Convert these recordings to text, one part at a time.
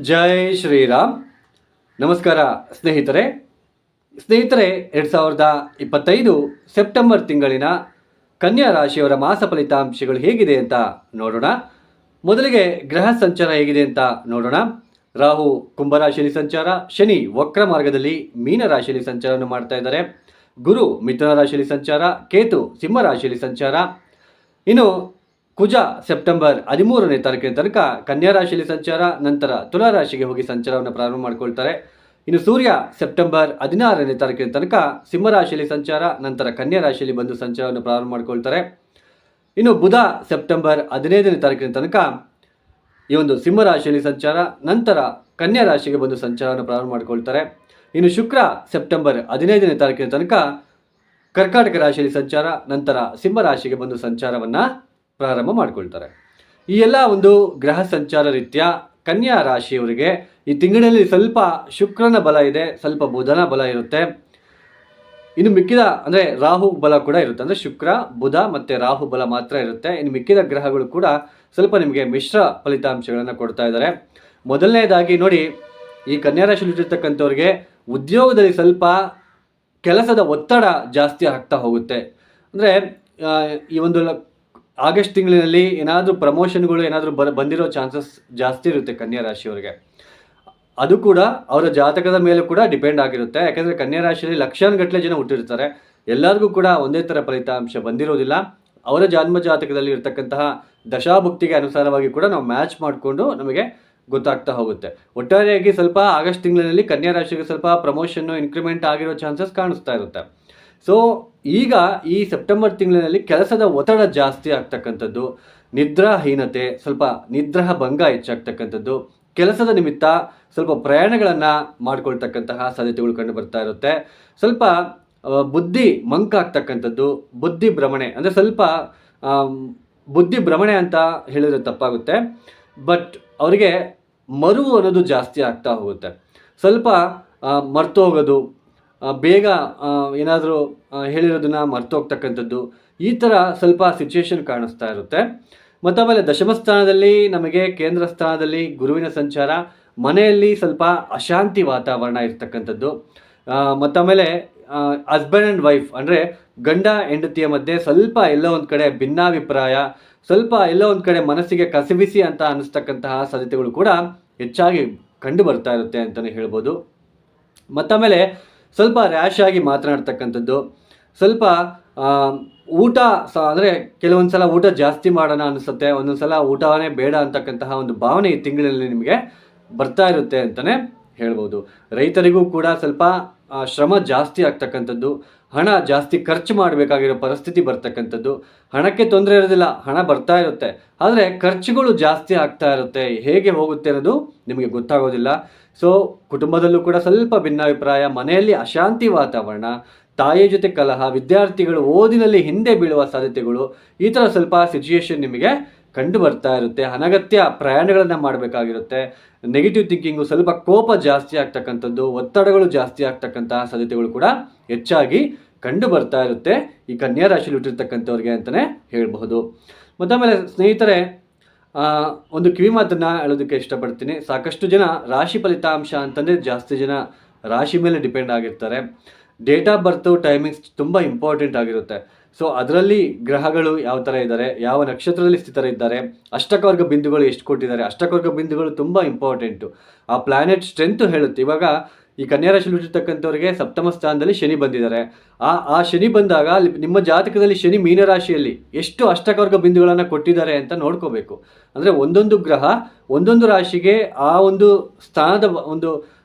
ಜೈ ಶ್ರೀರಾಮ್. ನಮಸ್ಕಾರ ಸ್ನೇಹಿತರೆ. 2025 ಸೆಪ್ಟೆಂಬರ್ ತಿಂಗಳಿನ ಕನ್ಯಾ ರಾಶಿಯವರ ಮಾಸ ಫಲಿತಾಂಶಗಳು ಹೇಗಿದೆ ಅಂತ ನೋಡೋಣ. ಮೊದಲಿಗೆ ಗ್ರಹ ಸಂಚಾರ ಹೇಗಿದೆ ಅಂತ ನೋಡೋಣ. ರಾಹು ಕುಂಭರಾಶಿಯಲ್ಲಿ ಸಂಚಾರ, ಶನಿ ವಕ್ರ ಮಾರ್ಗದಲ್ಲಿ ಮೀನ ರಾಶಿಯಲ್ಲಿ ಸಂಚಾರವನ್ನು ಮಾಡ್ತಾ ಇದ್ದಾರೆ, ಗುರು ಮಿಥುನ ರಾಶಿಯಲ್ಲಿ ಸಂಚಾರ, ಕೇತು ಸಿಂಹ ರಾಶಿಯಲ್ಲಿ ಸಂಚಾರ. ಇನ್ನು ಕುಜ ಸೆಪ್ಟೆಂಬರ್ 13ನೇ ತಾರೀಕಿನ ತನಕ ಕನ್ಯಾ ರಾಶಿಯಲ್ಲಿ ಸಂಚಾರ, ನಂತರ ತುಲಾ ರಾಶಿಗೆ ಹೋಗಿ ಸಂಚಾರವನ್ನು ಪ್ರಾರಂಭ ಮಾಡ್ಕೊಳ್ತಾರೆ. ಇನ್ನು ಸೂರ್ಯ ಸೆಪ್ಟೆಂಬರ್ 16ನೇ ತಾರೀಕಿನ ತನಕ ಸಿಂಹ ರಾಶಿಯಲ್ಲಿ ಸಂಚಾರ, ನಂತರ ಕನ್ಯಾ ರಾಶಿಯಲ್ಲಿ ಬಂದು ಸಂಚಾರವನ್ನು ಪ್ರಾರಂಭ ಮಾಡ್ಕೊಳ್ತಾರೆ. ಇನ್ನು ಬುಧ ಸೆಪ್ಟೆಂಬರ್ 15ನೇ ತಾರೀಕಿನ ತನಕ ಈ ಒಂದು ಸಿಂಹ ರಾಶಿಯಲ್ಲಿ ಸಂಚಾರ, ನಂತರ ಕನ್ಯಾ ರಾಶಿಗೆ ಬಂದು ಸಂಚಾರವನ್ನು ಪ್ರಾರಂಭ ಮಾಡ್ಕೊಳ್ತಾರೆ. ಇನ್ನು ಶುಕ್ರ ಸೆಪ್ಟೆಂಬರ್ 15ನೇ ತಾರೀಕಿನ ತನಕ ಕರ್ಕಾಟಕ ರಾಶಿಯಲ್ಲಿ ಸಂಚಾರ, ನಂತರ ಸಿಂಹ ರಾಶಿಗೆ ಬಂದು ಸಂಚಾರವನ್ನು ಪ್ರಾರಂಭ ಮಾಡ್ಕೊಳ್ತಾರೆ. ಈ ಎಲ್ಲ ಒಂದು ಗ್ರಹ ಸಂಚಾರ ರೀತ್ಯ ಕನ್ಯಾ ರಾಶಿಯವರಿಗೆ ಈ ತಿಂಗಳಿನಲ್ಲಿ ಸ್ವಲ್ಪ ಶುಕ್ರನ ಬಲ ಇದೆ, ಸ್ವಲ್ಪ ಬುಧನ ಬಲ ಇರುತ್ತೆ. ಇನ್ನು ಮಿಕ್ಕಿದ ಅಂದರೆ ರಾಹು ಬಲ ಕೂಡ ಇರುತ್ತೆ. ಅಂದರೆ ಶುಕ್ರ, ಬುಧ ಮತ್ತು ರಾಹು ಬಲ ಮಾತ್ರ ಇರುತ್ತೆ. ಇನ್ನು ಮಿಕ್ಕಿದ ಗ್ರಹಗಳು ಕೂಡ ಸ್ವಲ್ಪ ನಿಮಗೆ ಮಿಶ್ರ ಫಲಿತಾಂಶಗಳನ್ನು ಕೊಡ್ತಾ ಇದ್ದಾರೆ. ಮೊದಲನೇದಾಗಿ ನೋಡಿ, ಈ ಕನ್ಯಾ ರಾಶಿಯಲ್ಲಿರ್ತಕ್ಕಂಥವ್ರಿಗೆ ಉದ್ಯೋಗದಲ್ಲಿ ಸ್ವಲ್ಪ ಕೆಲಸದ ಒತ್ತಡ ಜಾಸ್ತಿ ಆಗ್ತಾ ಹೋಗುತ್ತೆ. ಅಂದರೆ ಈ ಒಂದು ಆಗಸ್ಟ್ ತಿಂಗಳಿನಲ್ಲಿ ಏನಾದರೂ ಪ್ರಮೋಷನ್ಗಳು ಏನಾದರೂ ಬಂದಿರೋ ಚಾನ್ಸಸ್ ಜಾಸ್ತಿ ಇರುತ್ತೆ ಕನ್ಯಾ ರಾಶಿಯವರಿಗೆ. ಅದು ಕೂಡ ಅವರ ಜಾತಕದ ಮೇಲೆ ಕೂಡ ಡಿಪೆಂಡ್ ಆಗಿರುತ್ತೆ. ಯಾಕಂದರೆ ಕನ್ಯಾ ರಾಶಿಯಲ್ಲಿ ಲಕ್ಷಾನುಗಟ್ಟಲೆ ಜನ ಹುಟ್ಟಿರ್ತಾರೆ. ಎಲ್ಲರಿಗೂ ಕೂಡ ಒಂದೇ ಥರ ಫಲಿತಾಂಶ ಬಂದಿರೋದಿಲ್ಲ. ಅವರ ಜನ್ಮ ಜಾತಕದಲ್ಲಿ ಇರತಕ್ಕಂತಹ ದಶಾಭುಕ್ತಿಗೆ ಅನುಸಾರವಾಗಿ ಕೂಡ ನಾವು ಮ್ಯಾಚ್ ಮಾಡಿಕೊಂಡು ನಮಗೆ ಗೊತ್ತಾಗ್ತಾ ಹೋಗುತ್ತೆ. ಒಟ್ಟಾರೆಯಾಗಿ ಸ್ವಲ್ಪ ಆಗಸ್ಟ್ ತಿಂಗಳಿನಲ್ಲಿ ಕನ್ಯಾ ರಾಶಿಗೆ ಸ್ವಲ್ಪ ಪ್ರಮೋಷನ್ನು, ಇನ್ಕ್ರಿಮೆಂಟ್ ಆಗಿರೋ ಚಾನ್ಸಸ್ ಕಾಣಿಸ್ತಾ ಇರುತ್ತೆ. ಸೊ ಈಗ ಈ ಸೆಪ್ಟೆಂಬರ್ ತಿಂಗಳಿನಲ್ಲಿ ಕೆಲಸದ ಒತ್ತಡ ಜಾಸ್ತಿ ಆಗ್ತಕ್ಕಂಥದ್ದು, ನಿದ್ರಾಹೀನತೆ, ಸ್ವಲ್ಪ ನಿದ್ರಾ ಭಂಗ ಹೆಚ್ಚಾಗ್ತಕ್ಕಂಥದ್ದು, ಕೆಲಸದ ನಿಮಿತ್ತ ಸ್ವಲ್ಪ ಪ್ರಯಾಣಗಳನ್ನು ಮಾಡ್ಕೊಳ್ತಕ್ಕಂತಹ ಸಾಧ್ಯತೆಗಳು ಕಂಡು ಬರ್ತಾ ಇರುತ್ತೆ. ಸ್ವಲ್ಪ ಬುದ್ಧಿ ಮಂಕಾಗ್ತಕ್ಕಂಥದ್ದು, ಬುದ್ಧಿ ಭ್ರಮಣೆ, ಅಂದರೆ ಸ್ವಲ್ಪ ಬುದ್ಧಿ ಭ್ರಮಣೆ ಅಂತ ಹೇಳಿದ್ರೆ ತಪ್ಪಾಗುತ್ತೆ. ಬಟ್ ಅವರಿಗೆ ಮರುವು ಅನ್ನೋದು ಜಾಸ್ತಿ ಆಗ್ತಾ ಹೋಗುತ್ತೆ. ಸ್ವಲ್ಪ ಮರ್ತು ಹೋಗೋದು, ಬೇಗ ಏನಾದರೂ ಹೇಳಿರೋದನ್ನ ಮರ್ತೋಗ್ತಕ್ಕಂಥದ್ದು, ಈ ಥರ ಸ್ವಲ್ಪ ಸಿಚುವೇಶನ್ ಕಾಣಿಸ್ತಾ ಇರುತ್ತೆ. ಮತ್ತು ಆಮೇಲೆ ದಶಮ ಸ್ಥಾನದಲ್ಲಿ ನಮಗೆ ಕೇಂದ್ರ ಸ್ಥಾನದಲ್ಲಿ ಗುರುವಿನ ಸಂಚಾರ, ಮನೆಯಲ್ಲಿ ಸ್ವಲ್ಪ ಅಶಾಂತಿ ವಾತಾವರಣ ಇರ್ತಕ್ಕಂಥದ್ದು. ಮತ್ತು ಆಮೇಲೆ ಹಸ್ಬೆಂಡ್ ಆ್ಯಂಡ್ ವೈಫ್ ಅಂದರೆ ಗಂಡ ಹೆಂಡತಿಯ ಮಧ್ಯೆ ಸ್ವಲ್ಪ ಎಲ್ಲೋ ಒಂದು ಕಡೆ ಭಿನ್ನಾಭಿಪ್ರಾಯ, ಸ್ವಲ್ಪ ಎಲ್ಲೋ ಒಂದು ಕಡೆ ಮನಸ್ಸಿಗೆ ಕಸಿವಿಸಿ ಅಂತ ಅನ್ನಿಸ್ತಕ್ಕಂತಹ ಸಾಧ್ಯತೆಗಳು ಕೂಡ ಹೆಚ್ಚಾಗಿ ಕಂಡು ಬರ್ತಾ ಇರುತ್ತೆ ಅಂತಲೇ ಹೇಳ್ಬೋದು. ಮತ್ತು ಆಮೇಲೆ ಸ್ವಲ್ಪ ರ್ಯಾಶ್ ಆಗಿ ಮಾತನಾಡ್ತಕ್ಕಂಥದ್ದು, ಸ್ವಲ್ಪ ಊಟ ಅಂದರೆ ಕೆಲವೊಂದು ಸಲ ಊಟ ಜಾಸ್ತಿ ಮಾಡೋಣ ಅನಿಸುತ್ತೆ, ಒಂದೊಂದು ಸಲ ಊಟವೇ ಬೇಡ ಅಂತಕ್ಕಂತಹ ಒಂದು ಭಾವನೆ ಈ ತಿಂಗಳಲ್ಲಿ ನಿಮಗೆ ಬರ್ತಾ ಇರುತ್ತೆ ಅಂತಲೇ ಹೇಳ್ಬೋದು. ರೈತರಿಗೂ ಕೂಡ ಸ್ವಲ್ಪ ಶ್ರಮ ಜಾಸ್ತಿ ಆಗ್ತಕ್ಕಂಥದ್ದು, ಹಣ ಜಾಸ್ತಿ ಖರ್ಚು ಮಾಡಬೇಕಾಗಿರೋ ಪರಿಸ್ಥಿತಿ ಬರ್ತಕ್ಕಂಥದ್ದು. ಹಣಕ್ಕೆ ತೊಂದರೆ ಇರೋದಿಲ್ಲ, ಹಣ ಬರ್ತಾ ಇರುತ್ತೆ, ಆದರೆ ಖರ್ಚುಗಳು ಜಾಸ್ತಿ ಆಗ್ತಾ ಇರುತ್ತೆ. ಹೇಗೆ ಹೋಗುತ್ತೆ ಅನ್ನೋದು ನಿಮಗೆ ಗೊತ್ತಾಗೋದಿಲ್ಲ. ಸೊ ಕುಟುಂಬದಲ್ಲೂ ಕೂಡ ಸ್ವಲ್ಪ ಭಿನ್ನಾಭಿಪ್ರಾಯ, ಮನೆಯಲ್ಲಿ ಅಶಾಂತಿ ವಾತಾವರಣ, ತಾಯಿಯ ಜೊತೆ ಕಲಹ, ವಿದ್ಯಾರ್ಥಿಗಳು ಓದಿನಲ್ಲಿ ಹಿಂದೆ ಬೀಳುವ ಸಾಧ್ಯತೆಗಳು, ಈ ಥರ ಸ್ವಲ್ಪ ಸಿಚುಯೇಷನ್ ನಿಮಗೆ ಕಂಡು ಬರ್ತಾ ಇರುತ್ತೆ. ಅನಗತ್ಯ ಪ್ರಯಾಣಗಳನ್ನು ಮಾಡಬೇಕಾಗಿರುತ್ತೆ. ನೆಗೆಟಿವ್ ಥಿಂಕಿಂಗು, ಸ್ವಲ್ಪ ಕೋಪ ಜಾಸ್ತಿ ಆಗ್ತಕ್ಕಂಥದ್ದು, ಒತ್ತಡಗಳು ಜಾಸ್ತಿ ಆಗ್ತಕ್ಕಂತಹ ಸಾಧ್ಯತೆಗಳು ಕೂಡ ಹೆಚ್ಚಾಗಿ ಕಂಡು ಬರ್ತಾ ಇರುತ್ತೆ ಈ ಕನ್ಯಾ ರಾಶಿಯಲ್ಲಿ ಹುಟ್ಟಿರ್ತಕ್ಕಂಥವ್ರಿಗೆ ಅಂತಲೇ ಹೇಳಬಹುದು. ಮತ್ತು ಆಮೇಲೆ ಸ್ನೇಹಿತರೆ, ಒಂದು ಕಿವಿ ಮಾತನ್ನು ಹೇಳೋದಕ್ಕೆ ಇಷ್ಟಪಡ್ತೀನಿ. ಸಾಕಷ್ಟು ಜನ ರಾಶಿ ಫಲಿತಾಂಶ ಅಂತಂದರೆ ಜಾಸ್ತಿ ಜನ ರಾಶಿ ಮೇಲೆ ಡಿಪೆಂಡ್ ಆಗಿರ್ತಾರೆ. ಡೇಟ್ ಆಫ್ ಬರ್ತು, ಟೈಮಿಂಗ್ಸ್ ತುಂಬ ಇಂಪಾರ್ಟೆಂಟ್ ಆಗಿರುತ್ತೆ. ಸೊ ಅದರಲ್ಲಿ ಗ್ರಹಗಳು ಯಾವ ಥರ ಇದ್ದಾರೆ, ಯಾವ ನಕ್ಷತ್ರದಲ್ಲಿ ಸ್ಥಿತರ ಇದ್ದಾರೆ, ಅಷ್ಟಕವರ್ಗ ಬಿಂದುಗಳು ಎಷ್ಟು ಕೊಟ್ಟಿದ್ದಾರೆ, ಅಷ್ಟಕವರ್ಗ ಬಿಂದುಗಳು ತುಂಬ ಇಂಪಾರ್ಟೆಂಟು. ಆ ಪ್ಲಾನೆಟ್ ಸ್ಟ್ರೆಂತು ಹೇಳುತ್ತೆ. ಇವಾಗ ಈ ಕನ್ಯಾ ರಾಶಿಯಲ್ಲಿ ಹುಟ್ಟಿರ್ತಕ್ಕಂಥವ್ರಿಗೆ ಸಪ್ತಮ ಸ್ಥಾನದಲ್ಲಿ ಶನಿ ಬಂದಿದ್ದಾರೆ. ಆ ಶನಿ ಬಂದಾಗ ನಿಮ್ಮ ಜಾತಕದಲ್ಲಿ ಶನಿ ಮೀನರಾಶಿಯಲ್ಲಿ ಎಷ್ಟು ಅಷ್ಟಕವರ್ಗ ಬಿಂದುಗಳನ್ನು ಕೊಟ್ಟಿದ್ದಾರೆ ಅಂತ ನೋಡ್ಕೋಬೇಕು. ಅಂದರೆ ಒಂದೊಂದು ಗ್ರಹ ಒಂದೊಂದು ರಾಶಿಗೆ ಆ ಒಂದು ಸ್ಥಾನದ ಒಂದು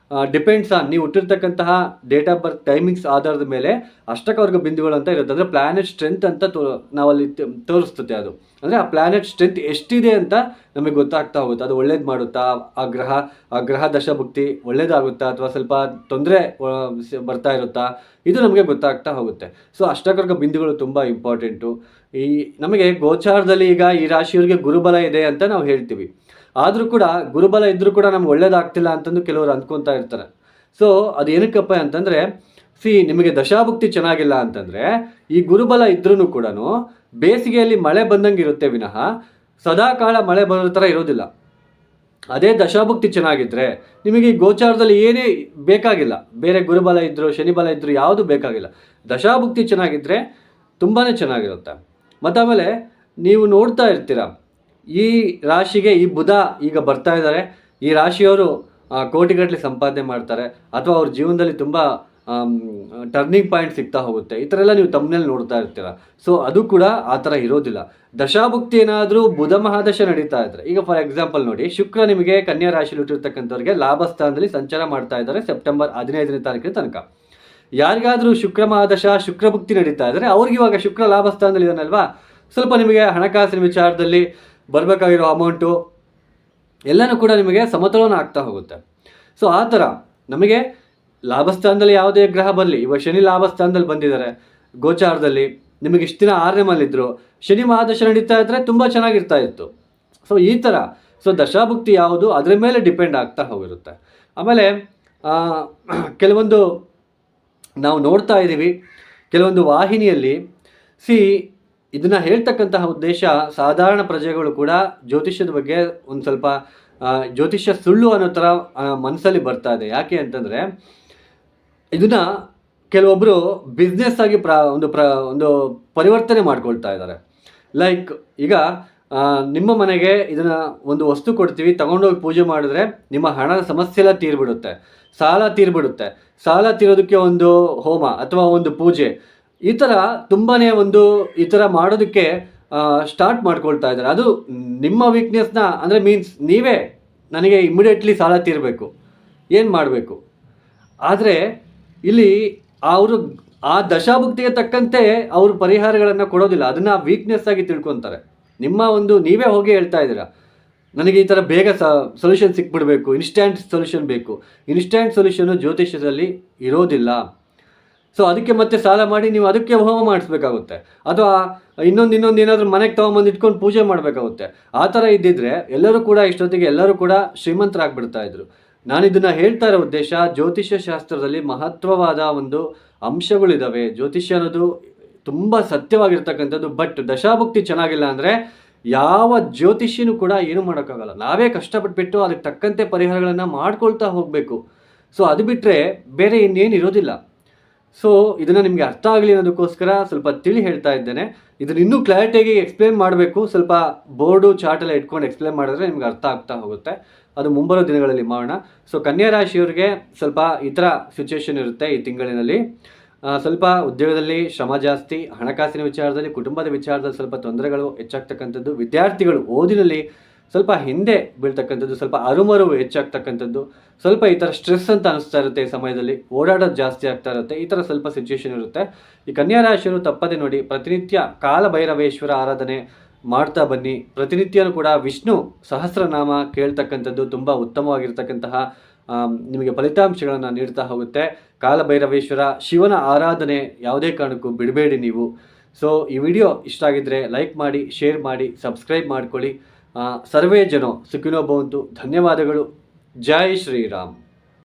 ಡಿಪೆಂಡ್ಸ್ ಆನ್ ನೀವು ಹುಟ್ಟಿರ್ತಕ್ಕಂತಹ ಡೇಟ್ ಆಫ್ ಬರ್ತ್ ಟೈಮಿಂಗ್ಸ್ ಆಧಾರದ ಮೇಲೆ ಅಷ್ಟಕವರ್ಗ ಬಿಂದುಗಳು ಅಂತ ಇರುತ್ತೆ. ಅಂದರೆ ಪ್ಲಾನೆಟ್ ಸ್ಟ್ರೆಂತ್ ಅಂತ ನಾವಲ್ಲಿ ತೋರಿಸ್ತದೆ. ಅದು ಅಂದರೆ ಆ ಪ್ಲಾನೆಟ್ ಸ್ಟ್ರೆಂತ್ ಎಷ್ಟಿದೆ ಅಂತ ನಮಗೆ ಗೊತ್ತಾಗ್ತಾ ಹೋಗುತ್ತೆ. ಅದು ಒಳ್ಳೇದು ಮಾಡುತ್ತಾ, ಆ ಗ್ರಹ ದಶಭುಕ್ತಿ ಒಳ್ಳೇದಾಗುತ್ತಾ ಅಥವಾ ಸ್ವಲ್ಪ ತೊಂದರೆ ಬರ್ತಾ ಇರುತ್ತಾ, ಇದು ನಮಗೆ ಗೊತ್ತಾಗ್ತಾ ಹೋಗುತ್ತೆ. ಸೊ ಅಷ್ಟಕವರ್ಗ ಬಿಂದುಗಳು ತುಂಬ ಇಂಪಾರ್ಟೆಂಟು. ಈ ನಮಗೆ ಗೋಚಾರದಲ್ಲಿ ಈಗ ಈ ರಾಶಿಯವರಿಗೆ ಗುರುಬಲ ಇದೆ ಅಂತ ನಾವು ಹೇಳ್ತೀವಿ. ಆದರೂ ಕೂಡ ಗುರುಬಲ ಇದ್ದರೂ ಕೂಡ ನಮ್ಗೆ ಒಳ್ಳೇದಾಗ್ತಿಲ್ಲ ಅಂತಂದು ಕೆಲವರು ಅಂದ್ಕೊತಾ ಇರ್ತಾರೆ. ಸೊ ಅದು ಏನಕ್ಕಪ್ಪ ಅಂತಂದರೆ, ನಿಮಗೆ ದಶಾಭುಕ್ತಿ ಚೆನ್ನಾಗಿಲ್ಲ ಅಂತಂದರೆ ಈ ಗುರುಬಲ ಇದ್ರೂ ಕೂಡ ಬೇಸಿಗೆಯಲ್ಲಿ ಮಳೆ ಬಂದಂಗೆ ಇರುತ್ತೆ ವಿನಃ ಸದಾಕಾಲ ಮಳೆ ಬರೋ ಥರ ಇರೋದಿಲ್ಲ. ಅದೇ ದಶಾಭುಕ್ತಿ ಚೆನ್ನಾಗಿದ್ದರೆ ನಿಮಗೆ ಈ ಗೋಚಾರದಲ್ಲಿ ಏನೇ ಬೇಕಾಗಿಲ್ಲ, ಬೇರೆ ಗುರುಬಲ ಇದ್ದರೂ ಶನಿ ಬಲ ಇದ್ದರೂ ಯಾವುದು ಬೇಕಾಗಿಲ್ಲ. ದಶಾಭುಕ್ತಿ ಚೆನ್ನಾಗಿದ್ದರೆ ತುಂಬಾ ಚೆನ್ನಾಗಿರುತ್ತೆ. ಮತ್ತು ಆಮೇಲೆ ನೀವು ನೋಡ್ತಾ ಇರ್ತೀರ, ಈ ರಾಶಿಗೆ ಈ ಬುಧ ಈಗ ಬರ್ತಾ ಇದ್ದಾರೆ, ಈ ರಾಶಿಯವರು ಕೋಟಿಗಟ್ಟಲೆ ಸಂಪಾದನೆ ಮಾಡ್ತಾರೆ, ಅಥವಾ ಅವ್ರ ಜೀವನದಲ್ಲಿ ತುಂಬ ಟರ್ನಿಂಗ್ ಪಾಯಿಂಟ್ ಸಿಗ್ತಾ ಹೋಗುತ್ತೆ. ಈ ಥರ ಎಲ್ಲ ನೀವು ತಮ್ಮನೇಲಿ ನೋಡ್ತಾ ಇರ್ತೀರ. ಸೊ ಅದು ಕೂಡ ಆ ಥರ ಇರೋದಿಲ್ಲ. ದಶಾಭುಕ್ತಿ ಏನಾದರೂ ಬುಧ ಮಹಾದಶ ನಡೀತಾ ಇದ್ರೆ, ಈಗ ಫಾರ್ ಎಕ್ಸಾಂಪಲ್ ನೋಡಿ, ಶುಕ್ರ ನಿಮಗೆ ಕನ್ಯಾ ರಾಶಿಯಲ್ಲಿ ಹುಟ್ಟಿರ್ತಕ್ಕಂಥವ್ರಿಗೆ ಲಾಭ ಸ್ಥಾನದಲ್ಲಿ ಸಂಚಾರ ಮಾಡ್ತಾ ಇದ್ದಾರೆ ಸೆಪ್ಟೆಂಬರ್ 15ನೇ ತಾರೀಕಿನ ತನಕ. ಯಾರಿಗಾದರೂ ಶುಕ್ರ ಮಹಾದಶ ಶುಕ್ರಭುಕ್ತಿ ನಡೀತಾ ಇದ್ದರೆ ಅವ್ರಿಗೆ ಇವಾಗ ಶುಕ್ರ ಲಾಭ ಸ್ಥಾನದಲ್ಲಿ ಇದ್ದಾನಲ್ವಾ, ಸ್ವಲ್ಪ ನಿಮಗೆ ಹಣಕಾಸಿನ ವಿಚಾರದಲ್ಲಿ ಬರಬೇಕಾಗಿರೋ ಅಮೌಂಟು ಎಲ್ಲನೂ ಕೂಡ ನಿಮಗೆ ಸಮತೋಲನ ಆಗ್ತಾ ಹೋಗುತ್ತೆ. ಸೊ ಆ ಥರ ನಮಗೆ ಲಾಭಸ್ಥಾನದಲ್ಲಿ ಯಾವುದೇ ಗ್ರಹ ಬರಲಿ, ಇವಾಗ ಶನಿ ಲಾಭಸ್ಥಾನದಲ್ಲಿ ಬಂದಿದ್ದಾರೆ ಗೋಚಾರದಲ್ಲಿ, ನಿಮಗೆ ಇಷ್ಟು ದಿನ 6ನೇ ಮನೆಯಲ್ಲಿದ್ದರು, ಶನಿ ಮಹಾದಶ ನಡೀತಾ ಇದ್ದರೆ ತುಂಬ ಚೆನ್ನಾಗಿರ್ತಾ ಇತ್ತು. ಸೊ ಈ ಥರ ದಶಾಭುಕ್ತಿ ಯಾವುದು ಅದರ ಮೇಲೆ ಡಿಪೆಂಡ್ ಆಗ್ತಾ ಹೋಗಿರುತ್ತೆ. ಆಮೇಲೆ ಕೆಲವೊಂದು ನಾವು ನೋಡ್ತಾ ಇದ್ದೀವಿ, ಕೆಲವೊಂದು ವಾಹಿನಿಯಲ್ಲಿ ಇದನ್ನು ಹೇಳ್ತಕ್ಕಂತಹ ಉದ್ದೇಶ ಸಾಧಾರಣ ಪ್ರಜೆಗಳು ಕೂಡ ಜ್ಯೋತಿಷ್ಯದ ಬಗ್ಗೆ ಒಂದು ಸ್ವಲ್ಪ ಜ್ಯೋತಿಷ್ಯ ಸುಳ್ಳು ಅನ್ನೋ ಥರ ಮನಸ್ಸಲ್ಲಿ ಬರ್ತಾ ಇದೆ. ಯಾಕೆ ಅಂತಂದರೆ ಇದನ್ನು ಕೆಲವೊಬ್ಬರು ಬಿಸ್ನೆಸ್ ಆಗಿ ಒಂದು ಪರಿವರ್ತನೆ ಮಾಡ್ಕೊಳ್ತಾ ಇದ್ದಾರೆ. ಲೈಕ್ ಈಗ ನಿಮ್ಮ ಮನೆಗೆ ಇದನ್ನು ಒಂದು ವಸ್ತು ಕೊಡ್ತೀವಿ, ತಗೊಂಡೋಗಿ ಪೂಜೆ ಮಾಡಿದ್ರೆ ನಿಮ್ಮ ಹಣದ ಸಮಸ್ಯೆ ಎಲ್ಲ ತೀರ್ಬಿಡುತ್ತೆ, ಸಾಲ ತೀರ್ಬಿಡುತ್ತೆ, ಸಾಲ ತೀರೋದಕ್ಕೆ ಒಂದು ಹೋಮ ಅಥವಾ ಒಂದು ಪೂಜೆ, ಈ ಥರ ತುಂಬಾ ಈ ಥರ ಮಾಡೋದಕ್ಕೆ ಸ್ಟಾರ್ಟ್ ಮಾಡ್ಕೊಳ್ತಾ ಇದ್ದಾರೆ. ಅದು ನಿಮ್ಮ ವೀಕ್ನೆಸ್ನ ಅಂದರೆ ಮೀನ್ಸ್ ನೀವೇ ನನಗೆ ಇಮಿಡಿಯೇಟ್ಲಿ ಸಾಲ ತೀರಬೇಕು, ಏನು ಮಾಡಬೇಕು? ಆದರೆ ಇಲ್ಲಿ ಅವರು ಆ ದಶಾಭುಕ್ತಿಗೆ ತಕ್ಕಂತೆ ಅವರು ಪರಿಹಾರಗಳನ್ನು ಕೊಡೋದಿಲ್ಲ, ಅದನ್ನು ವೀಕ್ನೆಸ್ ಆಗಿ ತಿಳ್ಕೊತಾರೆ. ನೀವೇ ಹೋಗಿ ಹೇಳ್ತಾ ಇದ್ದೀರಾ, ನನಗೆ ಈ ಥರ ಬೇಗ ಸೊಲ್ಯೂಷನ್ ಸಿಕ್ಬಿಡಬೇಕು, ಇನ್ಸ್ಟ್ಯಾಂಟ್ ಸೊಲ್ಯೂಷನ್ ಬೇಕು. ಇನ್ಸ್ಟ್ಯಾಂಟ್ ಸೊಲ್ಯೂಷನು ಜ್ಯೋತಿಷ್ಯದಲ್ಲಿ ಇರೋದಿಲ್ಲ. ಸೊ ಅದಕ್ಕೆ ಮತ್ತೆ ಸಾಲ ಮಾಡಿ ನೀವು ಅದಕ್ಕೆ ಹೋಮ ಮಾಡಿಸ್ಬೇಕಾಗುತ್ತೆ, ಅಥವಾ ಇನ್ನೊಂದು ಏನಾದರೂ ಮನೆಗೆ ತೊಗೊಂಬಂದು ಇಟ್ಕೊಂಡು ಪೂಜೆ ಮಾಡಬೇಕಾಗುತ್ತೆ. ಆ ಥರ ಇದ್ದಿದ್ರೆ ಎಲ್ಲರೂ ಕೂಡ ಇಷ್ಟೊತ್ತಿಗೆ ಎಲ್ಲರೂ ಕೂಡ ಶ್ರೀಮಂತರಾಗ್ಬಿಡ್ತಾ ಇದ್ರು. ನಾನು ಇದನ್ನು ಹೇಳ್ತಾ ಇರೋ ಉದ್ದೇಶ, ಜ್ಯೋತಿಷ್ಯ ಶಾಸ್ತ್ರದಲ್ಲಿ ಮಹತ್ವವಾದ ಒಂದು ಅಂಶಗಳಿದ್ದಾವೆ. ಜ್ಯೋತಿಷ್ಯ ಅನ್ನೋದು ತುಂಬ ಸತ್ಯವಾಗಿರ್ತಕ್ಕಂಥದ್ದು. ಬಟ್ ದಶಾಭುಕ್ತಿ ಚೆನ್ನಾಗಿಲ್ಲ ಅಂದರೆ ಯಾವ ಜ್ಯೋತಿಷ್ಯನೂ ಕೂಡ ಏನೂ ಮಾಡೋಕ್ಕಾಗಲ್ಲ. ನಾವೇ ಕಷ್ಟಪಟ್ಬಿಟ್ಟು ಅದಕ್ಕೆ ತಕ್ಕಂತೆ ಪರಿಹಾರಗಳನ್ನು ಮಾಡ್ಕೊಳ್ತಾ ಹೋಗಬೇಕು. ಸೊ ಅದು ಬಿಟ್ಟರೆ ಬೇರೆ ಇನ್ನೇನು ಇರೋದಿಲ್ಲ. ಸೊ ಇದನ್ನು ನಿಮಗೆ ಅರ್ಥ ಆಗಲಿ ಅನ್ನೋದಕ್ಕೋಸ್ಕರ ಸ್ವಲ್ಪ ತಿಳಿ ಹೇಳ್ತಾ ಇದ್ದೇನೆ. ಇದನ್ನು ಇನ್ನೂ ಕ್ಲಾರಿಟಿಯಾಗಿ ಎಕ್ಸ್ಪ್ಲೇನ್ ಮಾಡಬೇಕು, ಸ್ವಲ್ಪ ಬೋರ್ಡು ಚಾರ್ಟೆಲ್ಲ ಇಟ್ಕೊಂಡು ಎಕ್ಸ್ಪ್ಲೇನ್ ಮಾಡಿದ್ರೆ ನಿಮ್ಗೆ ಅರ್ಥ ಆಗ್ತಾ ಹೋಗುತ್ತೆ. ಅದು ಮುಂಬರೋ ದಿನಗಳಲ್ಲಿ ಮಾಡೋಣ. ಸೊ ಕನ್ಯಾ ರಾಶಿಯವರಿಗೆ ಸ್ವಲ್ಪ ಈ ಥರ ಸಿಚುವೇಶನ್ ಇರುತ್ತೆ ಈ ತಿಂಗಳಿನಲ್ಲಿ. ಸ್ವಲ್ಪ ಉದ್ಯೋಗದಲ್ಲಿ ಶ್ರಮ ಜಾಸ್ತಿ, ಹಣಕಾಸಿನ ವಿಚಾರದಲ್ಲಿ, ಕುಟುಂಬದ ವಿಚಾರದಲ್ಲಿ ಸ್ವಲ್ಪ ತೊಂದರೆಗಳು ಹೆಚ್ಚಾಗ್ತಕ್ಕಂಥದ್ದು, ವಿದ್ಯಾರ್ಥಿಗಳು ಓದಿನಲ್ಲಿ ಸ್ವಲ್ಪ ಹಿಂದೆ ಬೀಳ್ತಕ್ಕಂಥದ್ದು, ಸ್ವಲ್ಪ ಅರುಮರುವು ಹೆಚ್ಚಾಗ್ತಕ್ಕಂಥದ್ದು, ಸ್ವಲ್ಪ ಈ ಥರ ಸ್ಟ್ರೆಸ್ ಅಂತ ಅನಿಸ್ತಾ ಇರುತ್ತೆ. ಈ ಸಮಯದಲ್ಲಿ ಓಡಾಡೋದು ಜಾಸ್ತಿ ಆಗ್ತಾ ಇರುತ್ತೆ. ಈ ಥರ ಸ್ವಲ್ಪ ಸಿಚುವೇಶನ್ ಇರುತ್ತೆ. ಈ ಕನ್ಯಾ ರಾಶಿಯವರು ತಪ್ಪದೆ ನೋಡಿ, ಪ್ರತಿನಿತ್ಯ ಕಾಲಭೈರವೇಶ್ವರ ಆರಾಧನೆ ಮಾಡ್ತಾ ಬನ್ನಿ. ಪ್ರತಿನಿತ್ಯನೂ ಕೂಡ ವಿಷ್ಣು ಸಹಸ್ರನಾಮ ಕೇಳ್ತಕ್ಕಂಥದ್ದು ತುಂಬ ಉತ್ತಮವಾಗಿರ್ತಕ್ಕಂತಹ ನಿಮಗೆ ಫಲಿತಾಂಶಗಳನ್ನು ನೀಡ್ತಾ ಹೋಗುತ್ತೆ. ಕಾಲಭೈರವೇಶ್ವರ ಶಿವನ ಆರಾಧನೆ ಯಾವುದೇ ಕಾರಣಕ್ಕೂ ಬಿಡಬೇಡಿ ನೀವು. ಸೊ ಈ ವಿಡಿಯೋ ಇಷ್ಟ ಆಗಿದ್ದರೆ ಲೈಕ್ ಮಾಡಿ, ಶೇರ್ ಮಾಡಿ, ಸಬ್ಸ್ಕ್ರೈಬ್ ಮಾಡ್ಕೊಳ್ಳಿ. ಸರ್ವೇ ಜನೋ ಸುಖಿನೋ ಭವಂತು. ಧನ್ಯವಾದಗಳು. ಜೈ ಶ್ರೀರಾಮ್.